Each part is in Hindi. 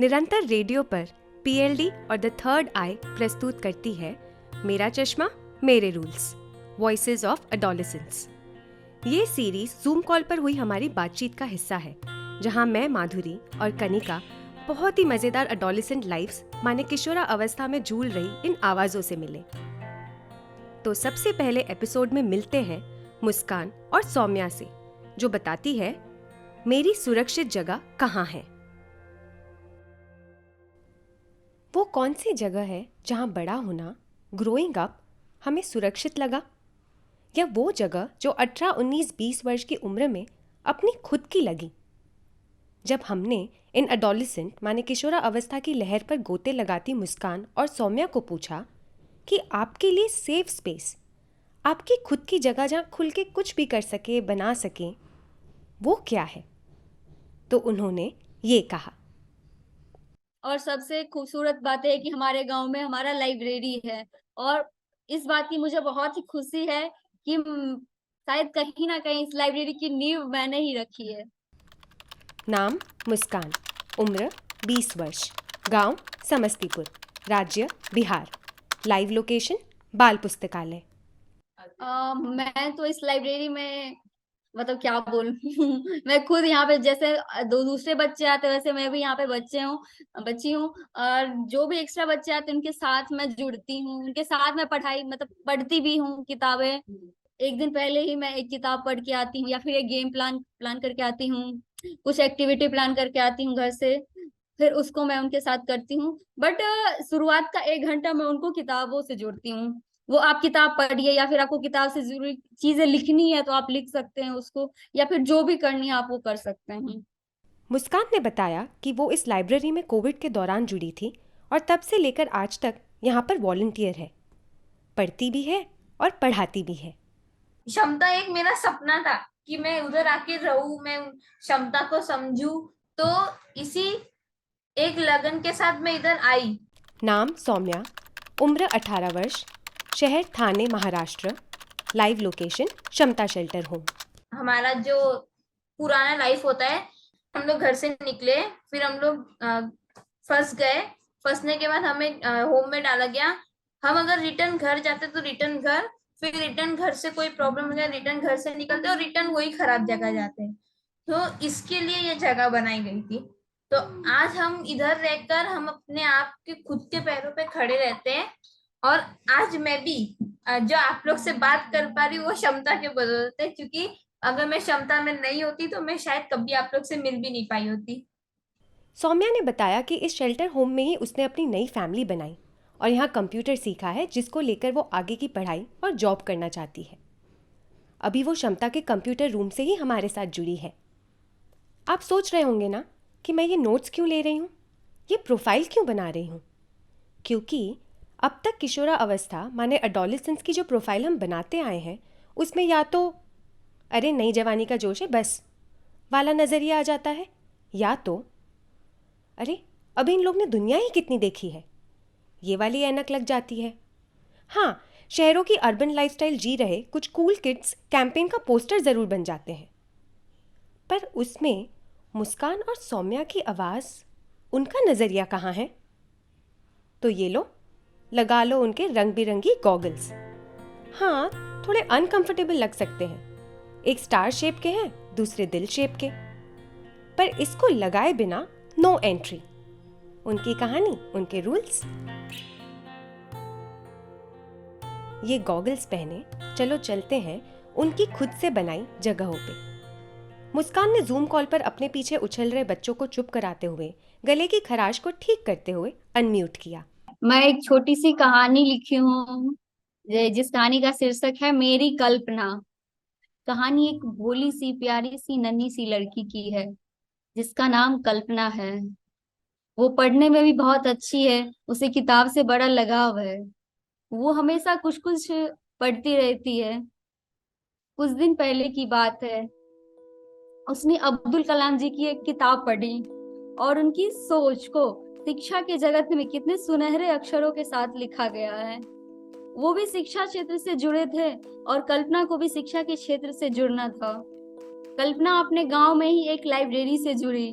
निरंतर रेडियो पर पीएलडी और द थर्ड आई प्रस्तुत करती है मेरा चश्मा मेरे रूल्स, वॉइसेस ऑफ एडोलेसेंस। ये सीरीज जूम कॉल पर हुई हमारी बातचीत का हिस्सा है, जहां मैं माधुरी और कनिका बहुत ही मजेदार एडोलेसेंट लाइफ्स माने किशोरा अवस्था में झूल रही इन आवाजों से मिले। तो सबसे पहले एपिसोड में मिलते हैं मुस्कान और सौम्या से, जो बताती है मेरी सुरक्षित जगह कहाँ है। वो कौन सी जगह है जहाँ बड़ा होना, ग्रोइंग अप हमें सुरक्षित लगा, या वो जगह जो 18, 19, 20 वर्ष की उम्र में अपनी खुद की लगी, जब हमने इन एडोलेसेंट माने किशोरा अवस्था की लहर पर गोते लगाती मुस्कान और सौम्या को पूछा कि आपके लिए सेफ स्पेस, आपकी खुद की जगह जहाँ खुल के कुछ भी कर सके, बना सके, वो क्या है। तो उन्होंने ये कहा, और सबसे खूबसूरत बात है कि हमारे गांव में हमारा लाइब्रेरी है, और इस बात की मुझे बहुत ही खुशी है कि शायद कहीं ना कहीं इस लाइब्रेरी की नींव मैंने ही रखी है। नाम मुस्कान, उम्र 20 वर्ष, गांव समस्तीपुर, राज्य बिहार, लाइव लोकेशन बाल पुस्तकालय। मैं तो इस लाइब्रेरी में मतलब क्या बोलूं मैं खुद यहाँ पे जैसे दो दूसरे बच्चे आते वैसे मैं भी यहाँ पे बच्ची हूँ, और जो भी एक्स्ट्रा बच्चे आते हैं उनके साथ मैं जुड़ती हूँ, उनके साथ मैं पढ़ाई मतलब पढ़ती भी हूँ किताबें। एक दिन पहले ही मैं एक किताब पढ़ के आती हूँ, या फिर एक गेम प्लान प्लान करके आती हूँ, कुछ एक्टिविटी प्लान करके आती हूँ घर से, फिर उसको मैं उनके साथ करती हूँ। बट शुरुआत का 1 घंटा मैं उनको किताबों से जोड़ती हूँ। वो आप किताब पढ़िए, या फिर आपको किताब से जरूरी चीजें लिखनी है तो आप लिख सकते हैं उसको, या फिर जो भी करनी है आप वो कर सकते हैं। मुस्कान ने बताया कि वो इस लाइब्रेरी में कोविड के दौरान जुड़ी थी और तब से लेकर आज तक यहाँ पर वॉलंटियर है, पढ़ती भी है और पढ़ाती भी है। क्षमता एक मेरा सपना था कि मैं उधर आके रहूं, मैं क्षमता को समझूं, तो इसी एक लगन के साथ मैं इधर आई। नाम सौम्या, उम्र 18 वर्ष, शहर ठाणे महाराष्ट्र, लाइव लोकेशन क्षमता शेल्टर होम। हमारा जो पुराना लाइफ होता है, हम लोग घर से निकले, फिर हम लोग फंस गए, फंसने के बाद हमें होम में डाला गया। हम अगर रिटर्न घर जाते तो रिटर्न घर, फिर रिटर्न घर से कोई प्रॉब्लम हो गया रिटर्न घर से निकलते और रिटर्न वही खराब जगह जाते हैं। तो इसके लिए ये जगह बनाई गई थी। तो आज हम इधर रहकर हम अपने आप के खुद के पैरों पे खड़े रहते हैं, और आज मैं भी जो आप लोग से बात कर पा रही हूँ वो क्षमता के बदौलत है, क्योंकि अगर मैं क्षमता में नहीं होती तो मैं शायद कभी आप लोग से मिल भी नहीं पाई होती। सौम्या ने बताया कि इस शेल्टर होम में ही उसने अपनी नई फैमिली बनाई और यहाँ कंप्यूटर सीखा है, जिसको लेकर वो आगे की पढ़ाई और जॉब करना चाहती है। अभी वो क्षमता के कंप्यूटर रूम से ही हमारे साथ जुड़ी है। आप सोच रहे होंगे ना कि मैं ये नोट्स क्यों ले रही हूँ, ये प्रोफाइल क्यों बना रही हूँ। क्योंकि अब तक किशोरा अवस्था माने एडोलेसेंस की जो प्रोफाइल हम बनाते आए हैं, उसमें या तो अरे नई जवानी का जोश है बस वाला नज़रिया आ जाता है, या तो अरे अभी इन लोग ने दुनिया ही कितनी देखी है, ये वाली ऐनक लग जाती है। हाँ, शहरों की अर्बन लाइफस्टाइल जी रहे कुछ कूल किड्स कैंपेन का पोस्टर ज़रूर बन जाते हैं, पर उसमें मुस्कान और सौम्या की आवाज़, उनका नज़रिया कहाँ है। तो ये लो, लगा लो उनके रंग बिरंगी गॉगल्स। हाँ, थोड़े अनकंफर्टेबल लग सकते हैं, एक स्टार शेप के हैं, दूसरे दिल शेप के, पर इसको लगाए बिना नो एंट्री। उनकी कहानी, उनके रूल्स। ये गॉगल्स पहने चलो चलते हैं उनकी खुद से बनाई जगहों पे। मुस्कान ने जूम कॉल पर अपने पीछे उछल रहे बच्चों को चुप कराते हुए गले की खराश को ठीक करते हुए अनम्यूट किया। मैं एक छोटी सी कहानी लिखी हूँ, जिस कहानी का शीर्षक है मेरी कल्पना। कहानी एक भोली सी प्यारी सी नन्ही सी लड़की की है, जिसका नाम कल्पना है। वो पढ़ने में भी बहुत अच्छी है, उसे किताब से बड़ा लगाव है। वो हमेशा कुछ कुछ पढ़ती रहती है। कुछ दिन पहले की बात है, उसने अब्दुल कलाम जी की एक किताब पढ़ी, और उनकी सोच को शिक्षा के जगत में कितने सुनहरे अक्षरों के साथ लिखा गया है। वो भी शिक्षा क्षेत्र से जुड़े थे, और कल्पना को भी शिक्षा के क्षेत्र से जुड़ना था। कल्पना अपने गांव में ही एक लाइब्रेरी से जुड़ी।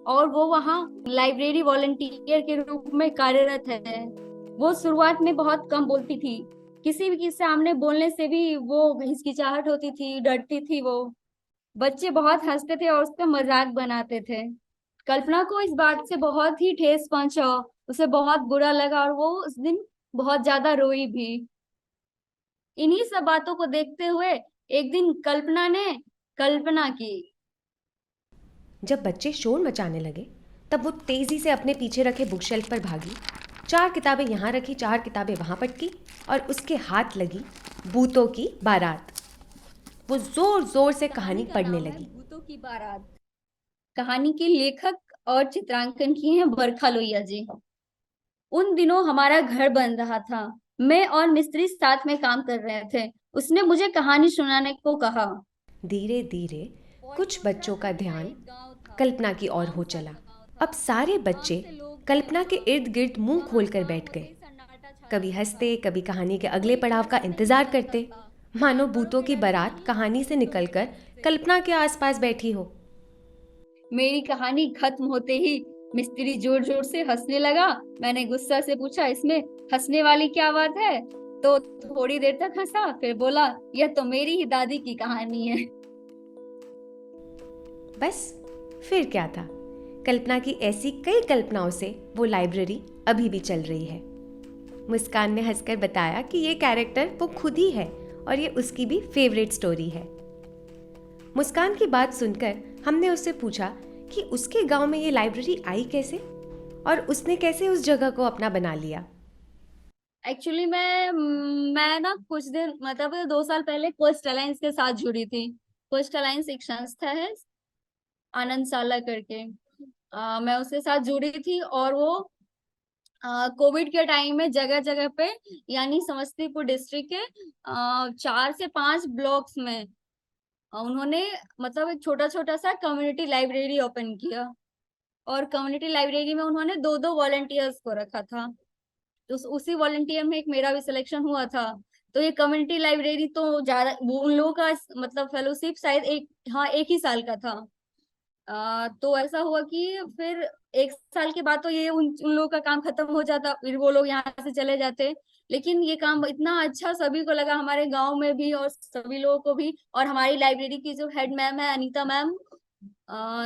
और वो वहाँ लाइब्रेरी वॉलंटियर के रूप में कार्यरत है। वो शुरुआत में बहुत कम बोलती थी, किसी भी के सामने बोलने से भी वो हिचकिचाहट होती थी, डरती थी वो। बच्चे बहुत हंसते थे और उसका मजाक बनाते थे। कल्पना को इस बात से बहुत ही ठेस पहुंचा, उसे बहुत बुरा लगा और वो उस दिन बहुत ज्यादा रोई भी। इन्हीं सब बातों को देखते हुए एक दिन कल्पना ने कल्पना की। जब बच्चे शोर मचाने लगे तब वो तेजी से अपने पीछे रखे बुक शेल्फ पर भागी, 4 किताबें यहाँ रखी, 4 किताबें वहाँ पटकी और उसके हाथ लगी भूतों की बारात। वो जोर जोर से कहानी का पढ़ने नाम है लगी। भूतों की बारात। कहानी के लेखक और चित्रांकन किए हैं बरखा लोहिया जी। उन दिनों हमारा घर बन रहा था, मैं और मिस्त्री साथ में काम कर रहे थे। उसने मुझे कहानी सुनाने को कहा। धीरे धीरे कुछ पॉइंटोस्टा बच्चों का करके ध्यान एक गांव था। कल्पना की ओर हो 5 साल चला। का गांव अब था। सारे गांव बच्चे से लोग थे कल्पना के वहां। इर्द गिर्द मुंह वहां खोलकर का बैठ गए। वही सन्नाटा छाया कभी हुआ था। हंसते, कभी कहानी के अगले कोई पड़ाव घर का से नहीं इंतजार निकलता करते, था। मानो जानवरों भूतों के की रहने बारात की कहानी से भूतों के निकलकर डर से। कल्पना के आसपास बैठी हो। मेरी कहानी खत्म होते ही मिस्त्री जोर जोर से हंसने लगा। मैंने गुस्सा से पूछा, इसमें हंसने वाली क्या बात है? तो थोड़ी देर तक हंसा, फिर बोला, यह तो मेरी ही दादी की कहानी है। बस फिर क्या था, कल्पना की ऐसी कई कल्पनाओं से वो लाइब्रेरी अभी भी चल रही है। मुस्कान ने हंसकर बताया कि ये कैरेक्टर वो खुद ही है और ये उसकी भी फेवरेट स्टोरी है। मुस्कान की बात सुनकर हमने उससे पूछा कि उसके गांव में ये लाइब्रेरी आई कैसे और उसने कैसे उस जगह को अपना बना लिया। एक्चुअली मैं ना कुछ दिन मतलब 2 साल पहले क्वेस्ट अलायंस के साथ जुड़ी थी। क्वेस्ट अलायंस एक संस्था है, आनंद साला करके। मैं उसके साथ जुड़ी थी और वो कोविड के टाइम में जगह जगह पे, यानी समस्तीपुर डिस्ट्रिक्ट के 4 से 5 ब्लॉक्स में उन्होंने मतलब एक छोटा छोटा सा कम्युनिटी लाइब्रेरी ओपन किया। और कम्युनिटी लाइब्रेरी में उन्होंने 2-2 वॉलंटियर्स को रखा था। तो उसी वॉलंटियर में एक मेरा भी सिलेक्शन हुआ था। तो ये कम्युनिटी लाइब्रेरी तो ज्यादा वो उन लोगों का मतलब फेलोशिप शायद एक, हाँ, 1 ही साल का था। तो ऐसा हुआ कि फिर 1 साल के बाद तो ये उन लोगों का काम खत्म हो जाता, फिर वो लोग यहाँ से चले जाते। लेकिन ये काम इतना अच्छा सभी को लगा, हमारे गांव में भी और सभी लोगों को भी। और हमारी लाइब्रेरी की जो हेड मैम है अनीता मैम,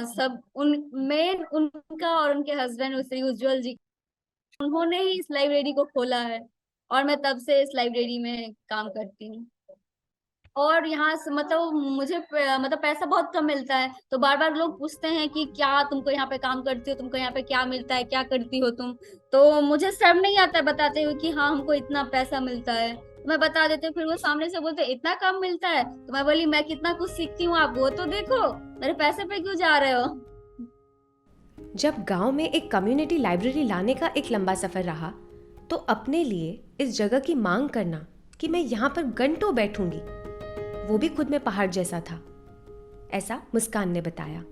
सब उन मेन उनका और उनके हस्बैंड श्री उज्जवल जी, उन्होंने ही इस लाइब्रेरी को खोला है। और मैं तब से इस लाइब्रेरी में काम करती हूँ। और यहाँ से मतलब मुझे मतलब पैसा बहुत कम मिलता है, तो बार बार लोग पूछते हैं कि क्या तुमको यहाँ पे काम करती हो, तुमको यहाँ पे क्या मिलता है, क्या करती हो तुम? तो मुझे शर्म नहीं आता है बताते हुए कि हाँ हमको इतना पैसा मिलता है। तो मैं बता देती हूँ, फिर वो सामने से बोलते इतना कम मिलता है, तो मैं बोली मैं कितना कुछ सीखती हूँ, आप वो तो देखो, मेरे पैसे पे क्यों जा रहे हो? जब गांव में एक कम्युनिटी लाइब्रेरी लाने का एक लंबा सफर रहा तो अपने लिए इस जगह की मांग करना कि मैं यहाँ पर घंटों बैठूंगी, वो भी खुद में पहाड़ जैसा था। ऐसा मुस्कान ने बताया।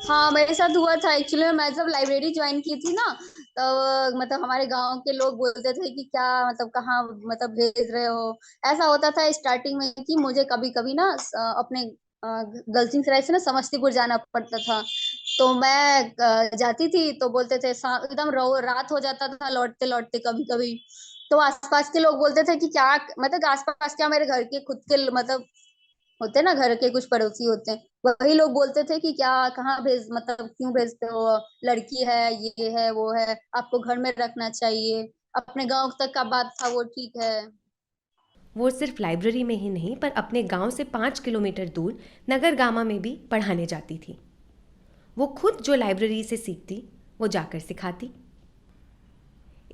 हाँ, मेरे साथ हुआ था। एक्चुअली मैं जब लाइब्रेरी ज्वाइन की थी ना, तो मतलब हमारे गांव के लोग बोलते थे कि क्या मतलब कहाँ मतलब भेज रहे हो। ऐसा होता था स्टार्टिंग में कि मुझे कभी कभी ना अपने गलसिंहसराय से ना समस्तीपुर जाना पड़ता था। तो मैं जाती थी तो बोलते थे एकदम रात हो जाता था लौटते लौटते कभी कभी। तो आसपास के लोग बोलते थे कि क्या मतलब आसपास क्या, मेरे घर के खुद के मतलब होते ना, घर के कुछ पड़ोसी होते हैं, वही लोग बोलते थे कि क्या कहाँ भेज मतलब क्यों भेजते हो, लड़की है, ये है वो है, आपको घर में रखना चाहिए। अपने गांव तक का बात था वो, ठीक है। वो सिर्फ लाइब्रेरी में ही नहीं पर अपने गांव से 5 किलोमीटर दूर नगरगामा में भी पढ़ाने जाती थी। वो खुद जो लाइब्रेरी से सीखती वो जाकर सिखाती।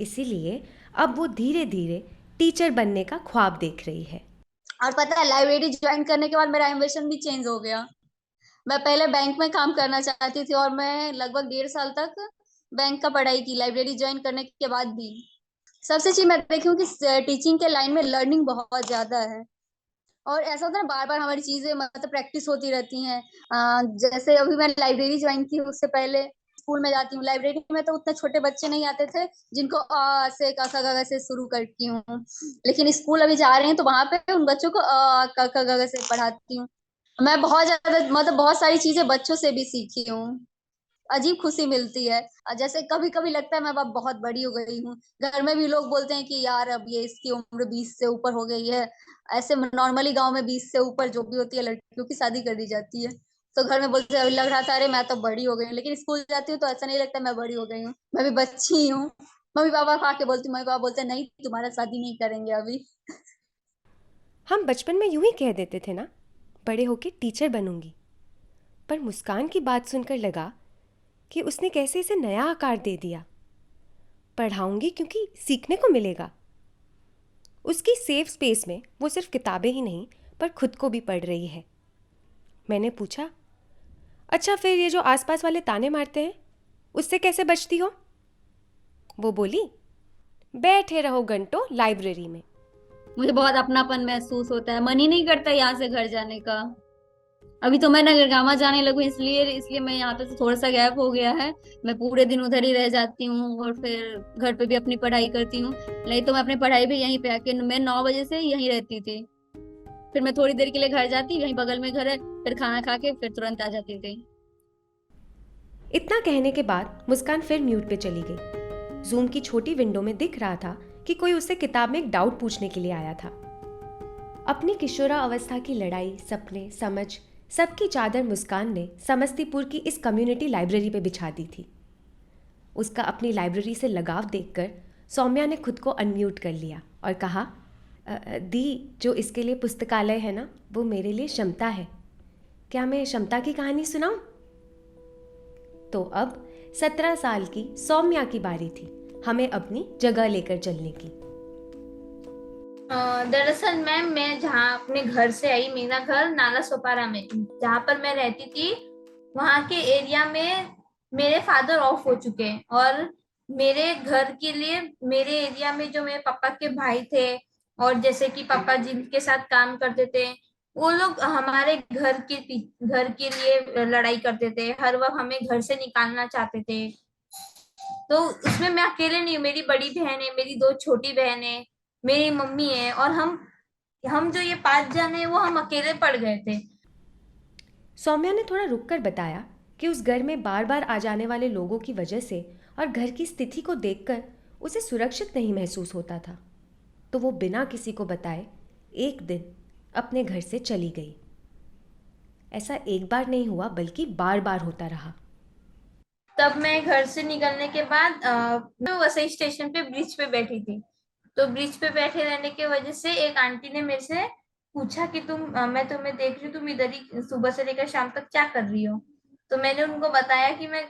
इसीलिए अब वो धीरे धीरे टीचर बनने का ख्वाब देख रही है। और पता है, लाइब्रेरी ज्वाइन करने के बाद मेरा एम्बिशन भी चेंज हो गया। मैं पहले बैंक में काम करना चाहती थी और मैं लगभग 1.5 साल तक बैंक का पढ़ाई की, लाइब्रेरी ज्वाइन करने के बाद भी। सबसे चीज मैं देखी हूँ कि टीचिंग के लाइन में लर्निंग बहुत ज्यादा है। और ऐसा होता है ना, बार बार हमारी चीजें मतलब प्रैक्टिस होती रहती हैं। जैसे अभी मैं लाइब्रेरी ज्वाइन की, उससे पहले स्कूल में जाती हूँ। लाइब्रेरी में तो उतने छोटे बच्चे नहीं आते थे जिनको अ से क ख ग घ से शुरू करती हूँ। लेकिन स्कूल अभी जा रहे हैं तो वहां पे उन बच्चों को क ख ग घ से पढ़ाती हूँ। मैं बहुत ज्यादा मतलब बहुत सारी चीजें बच्चों से भी सीखी हूँ। अजीब खुशी मिलती है। जैसे कभी कभी लगता है मैं अब बहुत बड़ी हो गई हूँ। घर में भी लोग बोलते हैं कि यार अब ये इसकी उम्र 20 से ऊपर हो गई है। ऐसे नॉर्मली गांव में 20 से ऊपर जो भी होती है लड़कियों की शादी कर दी जाती है। तो घर में बोलते हैं, लग रहा था अरे मैं तो बड़ी हो गई हूँ, लेकिन स्कूल जाती हूँ तो ऐसा नहीं लगता मैं बड़ी हो गई हूँ, मैं भी बच्ची ही हूँ। मम्मी पापा को आके बोलती हूँ, मम्मी पापा बोलते हैं नहीं तुम्हारा शादी नहीं करेंगे अभी। हम बचपन में यूं ही कह देते थे ना, बड़े होके टीचर बनूंगी। पर मुस्कान की बात सुनकर लगा कि उसने कैसे इसे नया आकार दे दिया। पढ़ाऊंगी क्योंकि सीखने को मिलेगा। उसकी सेफ स्पेस में वो सिर्फ किताबें ही नहीं पर खुद को भी पढ़ रही है। मैंने पूछा, अच्छा फिर ये जो आसपास वाले ताने मारते हैं उससे कैसे बचती हो? वो बोली, बैठे रहो घंटों लाइब्रेरी में। मुझे बहुत अपनापन महसूस होता है, मन ही नहीं करता यहाँ से घर जाने का। अभी तो मैं नगरगामा जाने लगू, इसलिए इसलिए मैं यहाँ पे तो थोड़ा सा गैप हो गया है। मैं पूरे दिन उधर ही रह जाती हूँ और फिर घर पे भी अपनी पढ़ाई करती हूँ। नहीं तो मैं अपनी पढ़ाई भी यहीं पे आके, मैं 9 बजे से यहीं रहती थी। फिर मैं थोड़ी देर के लिए घर जाती, यहीं बगल में घर है, फिर खाना खा के फिर तुरंत आ जाती थी। इतना कहने के बाद मुस्कान फिर म्यूट पे चली गई। जूम की छोटी विंडो में दिख रहा था कि कोई उससे किताब में एक डाउट पूछने के लिए आया था। अपनी किशोरा अवस्था की लड़ाई, सपने, समझ, सबकी चादर मुस्कान ने समस्तीपुर की इस कम्युनिटी लाइब्रेरी पे बिछा दी थी। उसका अपनी लाइब्रेरी से लगाव देखकर सौम्या ने खुद को अनम्यूट कर लिया और कहा, दी, जो इसके लिए पुस्तकालय है ना, वो मेरे लिए क्षमता है। क्या मैं क्षमता की कहानी सुनाऊं? तो अब 17 साल की सौम्या की बारी थी हमें अपनी जगह लेकर चलने की। दरअसल मैम, मैं जहाँ अपने घर से आई, मेरा घर नाला सोपारा में, जहाँ पर मैं रहती थी, वहाँ के एरिया में मेरे फादर ऑफ हो चुके हैं और मेरे घर के लिए मेरे एरिया में जो मेरे पापा के भाई थे और जैसे कि पापा जिनके साथ काम करते थे, वो लोग हमारे घर के लिए लड़ाई करते थे। हर वक्त हमें घर से निकालना चाहते थे। तो उसमें मैं अकेले नहीं हूँ, मेरी बड़ी बहन है, मेरी 2 छोटी बहन है, मेरी मम्मी है, और हम जो ये 5 जन है वो हम अकेले पड़ गए थे। सौम्या ने थोड़ा रुककर बताया कि उस घर में बार बार आ जाने वाले लोगों की वजह से और घर की स्थिति को देखकर उसे सुरक्षित नहीं महसूस होता था। तो वो बिना किसी को बताए एक दिन अपने घर से चली गई। ऐसा एक बार नहीं हुआ बल्कि बार बार होता रहा। तब मैं घर से निकलने के बाद मैं वसई स्टेशन पे ब्रिज पे बैठी थी। तो ब्रिज पे बैठे रहने की वजह से एक आंटी ने मेरे से पूछा कि मैं तुम्हें देख रही हूँ, तुम इधर ही सुबह से लेकर शाम तक क्या कर रही हो? तो मैंने उनको बताया कि मैं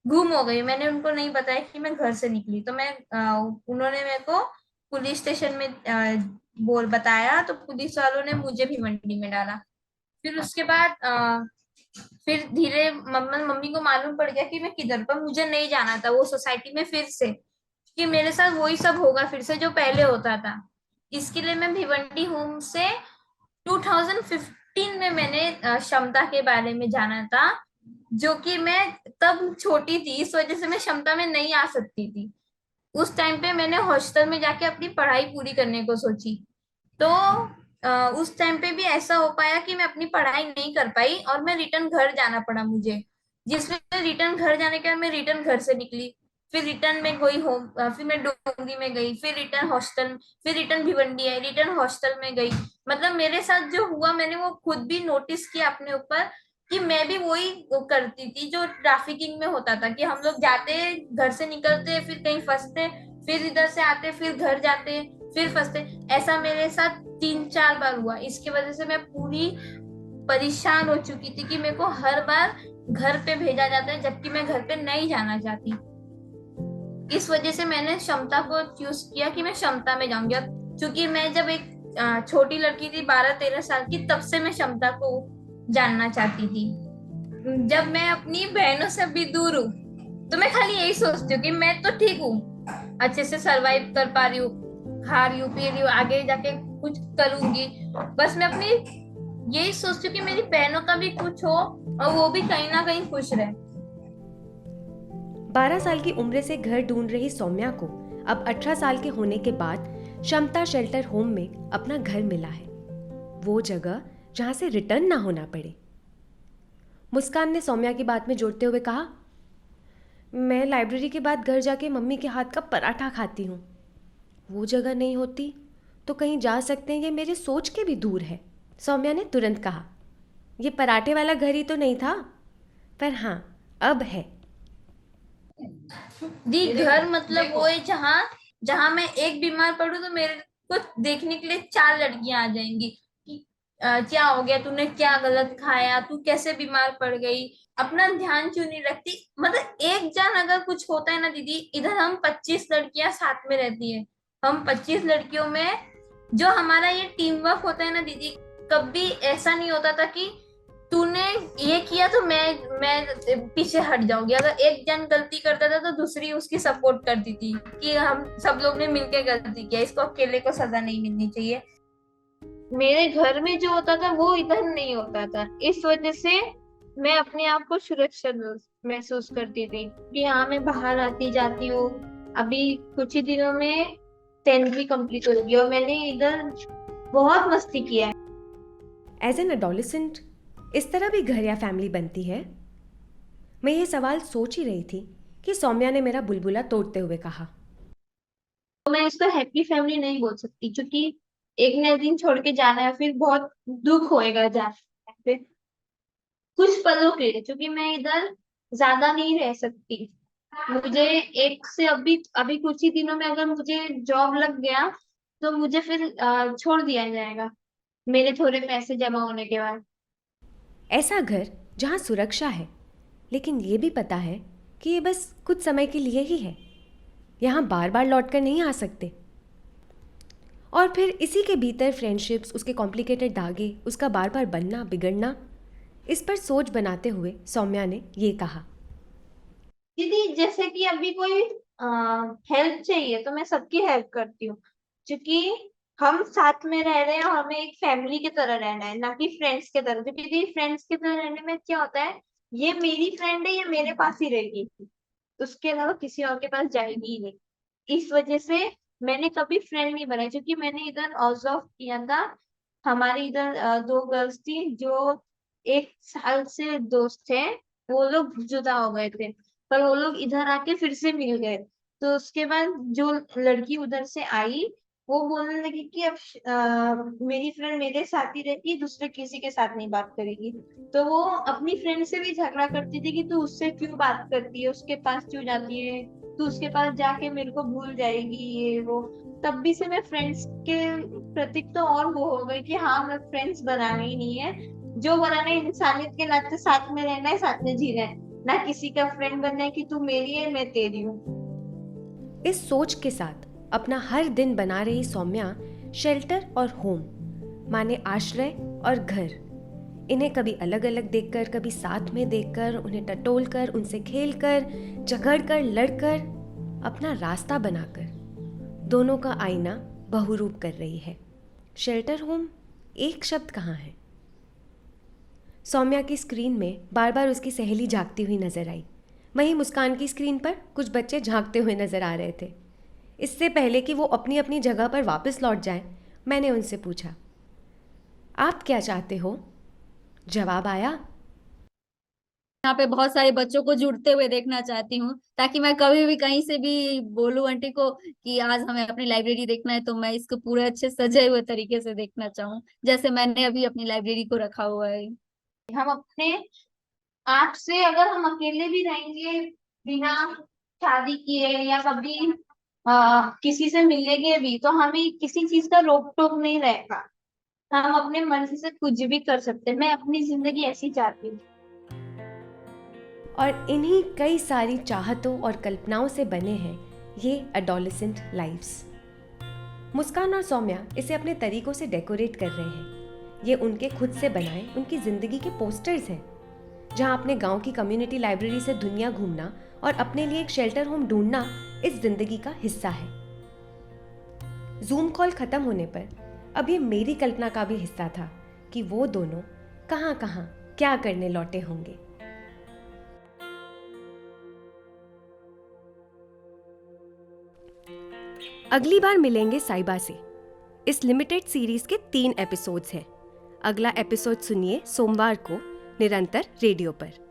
गुम हो गई। मैंने उनको नहीं बताया कि मैं घर से निकली। तो उन्होंने मेरे को पुलिस स्टेशन में बोल बताया। तो पुलिस वालों ने मुझे भिवंडी में डाला। फिर उसके बाद फिर धीरे मम्मी को मालूम पड़ गया कि मैं किधर, पर मुझे नहीं जाना था वो सोसाइटी में फिर से, कि मेरे साथ वही सब होगा फिर से जो पहले होता था। इसके लिए मैं भिवंडी होम से 2015 में मैंने क्षमता के बारे में जाना था, जो कि मैं तब छोटी थी, इस वजह से मैं क्षमता में नहीं आ सकती थी। उस टाइम पे मैंने हॉस्टल में जाके अपनी पढ़ाई पूरी करने को सोची। तो उस टाइम पे भी ऐसा हो पाया कि मैं अपनी पढ़ाई नहीं कर पाई और मैं रिटर्न घर जाना पड़ा मुझे, जिसमें रिटर्न घर जाने के बाद मैं रिटर्न घर से निकली। फिर रिटर्न में गई होम, फिर मैं डोंगरी में गई, फिर रिटर्न हॉस्टल, फिर रिटर्न भिवंडी आई, रिटर्न हॉस्टल में गई। मतलब मेरे साथ जो हुआ मैंने वो खुद भी नोटिस किया अपने ऊपर, कि मैं भी वही करती थी जो ट्रैफिकिंग में होता था, कि हम लोग जाते घर से निकलते फिर कहीं फंसते, फिर इधर से आते फिर घर जाते फिर फंसते। ऐसा मेरे साथ 3-4 बार हुआ। इसकी वजह से मैं पूरी परेशान हो चुकी थी कि मेरे को हर बार घर पे भेजा जाता है, जबकि मैं घर पे नहीं जाना चाहती। इस वजह से मैंने क्षमता को चूज किया कि मैं क्षमता में जाऊंगी। क्योंकि मैं जब एक छोटी लड़की थी 12-13 साल की, तब से मैं क्षमता को जानना चाहती थी। जब मैं अपनी बहनों से भी दूर हूँ तो मैं खाली यही सोचती हूँ कि मैं तो ठीक हूँ, अच्छे से सरवाइव कर पा रही हूँ, खा रही हूँ, पी रही हूँ, आगे जाके कुछ करूंगी। बस मैं अपनी यही सोचती हूँ कि मेरी बहनों का भी कुछ हो और वो भी कहीं ना कहीं खुश रहे। 12 साल की उम्र से घर ढूंढ रही सौम्या को अब 18 साल के होने के बाद क्षमता शेल्टर होम में अपना घर मिला है। वो जगह जहां से रिटर्न ना होना पड़े। मुस्कान ने सौम्या की बात में जोड़ते हुए कहा, मैं लाइब्रेरी के बाद घर जाके मम्मी के हाथ का पराठा खाती हूँ। वो जगह नहीं होती तो कहीं जा सकते हैं, ये मेरे सोच के भी दूर है। सौम्या ने तुरंत कहा, ये पराठे वाला घर ही तो नहीं था, पर हाँ अब है। दी घर मतलब वो है जहाँ जहाँ मैं एक बीमार पड़ूं तो मेरे को देखने के लिए 4 लड़कियां आ जाएंगी कि क्या हो गया, तूने क्या गलत खाया, तू कैसे बीमार पड़ गई, अपना ध्यान क्यों नहीं रखती। मतलब एक जन अगर कुछ होता है ना दीदी, इधर हम 25 लड़कियां साथ में रहती है। हम 25 लड़कियों में जो हमारा ये टीम वर्क होता है ना दीदी, कभी ऐसा नहीं होता था कि तूने ये किया तो मैं पीछे हट जाऊंगी। अगर एक जन गलती करता था तो दूसरी उसकी सपोर्ट करती थी कि हम सब लोग ने मिलकर गलती किया, इसको अकेले को सजा नहीं मिलनी चाहिए। मेरे घर में जो होता था वो इधर नहीं होता था, इस वजह से मैं अपने आप को सुरक्षित महसूस करती थी कि हाँ मैं बाहर आती जाती हूँ। अभी कुछ ही दिनों में 10th भी कंप्लीट होगी और मैंने इधर बहुत मस्ती किया है। एज एन एडोलेसेंट इस तरह भी घर या फैमिली बनती है? मैं ये सवाल सोच ही रही थी कि सौम्या ने मेरा बुलबुला तोड़ते हुए कहा, तो मैं इसको हैप्पी फैमिली नहीं बोल सकती, क्योंकि एक न एक दिन छोड़ के जाना है, फिर बहुत दुख होएगा जाने पे कुछ पलों के लिए, क्योंकि मैं इधर ज्यादा नहीं रह सकती। मुझे एक से अभी अभी कुछ ही दिनों में अगर मुझे जॉब लग गया तो मुझे फिर छोड़ दिया जाएगा मेरे थोड़े पैसे जमा होने के बाद। ऐसा घर जहाँ सुरक्षा है, लेकिन ये भी पता है कि ये बस कुछ समय के लिए ही है, यहाँ बार बार लौट कर नहीं आ सकते। और फिर इसी के भीतर फ्रेंडशिप्स, उसके कॉम्प्लिकेटेड धागे, उसका बार बार बनना बिगड़ना। इस पर सोच बनाते हुए सौम्या ने ये कहा, दीदी जैसे कि अभी कोई हेल्प चाहिए तो मैं सबकी हेल्प करती हूँ, क्योंकि हम साथ में रह रहे हैं और हमें एक फैमिली की तरह रहना है, ना कि फ्रेंड्स की तरह। क्योंकि दीदी फ्रेंड्स की तरह रहने में क्या होता है, ये मेरी फ्रेंड है, ये मेरे पास ही रहेगी, उसके अलावा किसी और के पास जाएगी ही नहीं। इस वजह से मैंने कभी फ्रेंड नहीं बनाई, क्योंकि मैंने इधर ऑब्जर्व किया था। हमारे इधर 2 गर्ल्स थी जो 1 साल से दोस्त थे, वो लोग जुदा हो गए थे, पर वो लोग इधर आके फिर से मिल गए। तो उसके बाद जो लड़की उधर से आई वो बोलने लगी कि अब मेरी फ्रेंड मेरे साथ ही रहती है, दूसरे किसी के साथ नहीं बात करेगी। तो वो अपनी फ्रेंड से भी झगड़ा करती थी कि तू उससे क्यों बात करती है, उसके पास क्यों जाती है, तू उसके पास जाके मेरे को भूल जाएगी, ये वो। तब भी से मैं फ्रेंड्स के प्रति तो और वो हो गई कि हाँ मैं फ्रेंड्स बनाना ही नहीं है, जो बनाना है इंसानियत के नाते साथ में रहना है, साथ में जीना है, ना किसी का फ्रेंड बनना है कि तू मेरी है मैं तेरी हूँ। इस सोच के साथ अपना हर दिन बना रही सौम्या शेल्टर और होम, माने आश्रय और घर, इन्हें कभी अलग अलग देखकर, कभी साथ में देखकर, उन्हें टटोलकर, उनसे खेलकर, झगड़कर, लड़कर, अपना रास्ता बनाकर दोनों का आईना बहुरूप कर रही है। शेल्टर होम एक शब्द कहाँ है? सौम्या की स्क्रीन में बार बार उसकी सहेली झांकती हुई नजर आई। वहीं मुस्कान की स्क्रीन पर कुछ बच्चे झांकते हुए नजर आ रहे थे। इससे पहले कि वो अपनी अपनी जगह पर वापस लौट जाएं, मैंने उनसे पूछा, आप क्या चाहते हो? जवाब आया, यहाँ पे बहुत सारे बच्चों को जुड़ते हुए देखना चाहती हूँ, ताकि मैं कभी भी कहीं से भी बोलूं आंटी को कि आज हमें अपनी लाइब्रेरी देखना है, तो मैं इसको पूरे अच्छे सजे हुए तरीके से देखना चाहूँ, जैसे मैंने अभी अपनी लाइब्रेरी को रखा हुआ है। हम अपने आप से अगर हम अकेले भी रहेंगे बिना शादी किए या कभी किसी से मिलेंगे भी, तो हमें किसी चीज का रोक टोक नहीं रहेगा, हम अपने मर्जी से कुछ भी कर सकते हैं। मैं अपनी जिंदगी ऐसी चाहती हूँ। और इन्हीं कई सारी चाहतों और कल्पनाओं से बने हैं ये एडोलेसेंट लाइफ्स। मुस्कान और सौम्या इसे अपने तरीकों से डेकोरेट कर रहे हैं। ये उनके खुद से बनाए उनकी ज़िंदगी के पोस्टर्स हैं, जहाँ अपने गांव की कम्युनिटी लाइब्रेरी से दुनिया घूमना और अपने लिए एक शेल्टर होम ढूंढना इस जिंदगी का हिस्सा है। जूम कॉल खत्म होने पर अब ये मेरी कल्पना का भी हिस्सा था कि वो दोनों कहाँ कहाँ क्या करने लौटे होंगे। अगली बार मिलेंगे साइबा से। इस लिमिटेड सीरीज के 3 एपिसोड्स हैं। अगला एपिसोड सुनिए सोमवार को निरंतर रेडियो पर।